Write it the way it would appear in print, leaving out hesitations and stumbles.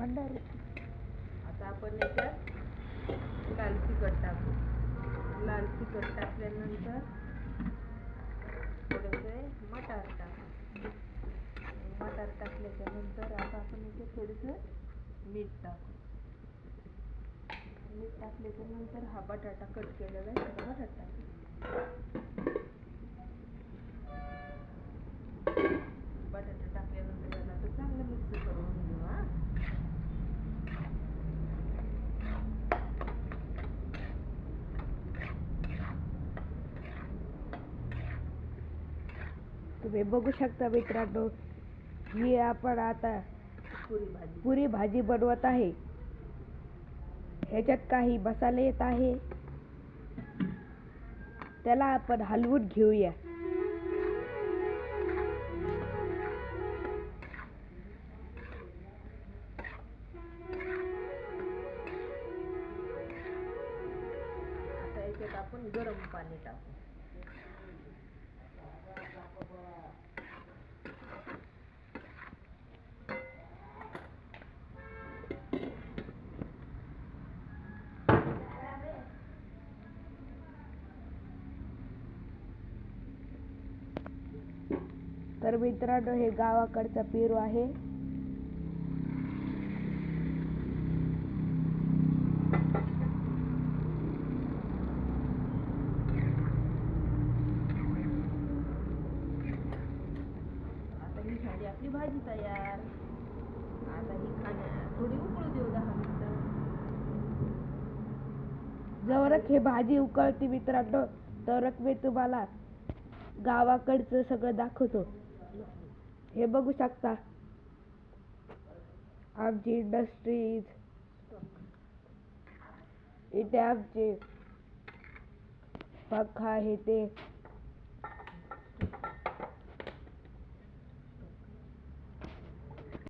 भंडारी. आता आपण याच्यात लाल तिखट टाकू. लाल तिखट टाकल्यानंतर थोडेसे मटार टाकू. मटार टाकल्याच्या नंतर आता आपण इथे थोडंसं मीठ टाकू. मीठ टाकल्याच्या नंतर हा बटाटा कट केलेला आहे त्याला बटाटा टाकू. बटाटा टाकल्यानंतर याला तर चांगलं मिक्स करून घेऊ. तुम्ही बघू शकता मित्रांनो, ही आपण आता पुरी भाजी बनवत आहे. ह्याच्यात काही मसाले येत आहे, त्याला आपण हलवून घेऊया. आता याच्यात आपण गरम पाणी टाकू. तर मित्रांनो, हे गावाकडचा पेरू आहे. आता ही झाली आपली भाजी तयार. आता ही थोडी उकळू देऊ 10 मिनिटं. जवळच हे भाजी उकळते मित्रांनो, तरच मी तुम्हाला गावाकडचं सगळं दाखवतो. हे बघू शकता आमची इंडस्ट्रीज. इथे आमचे पंखा आहे ते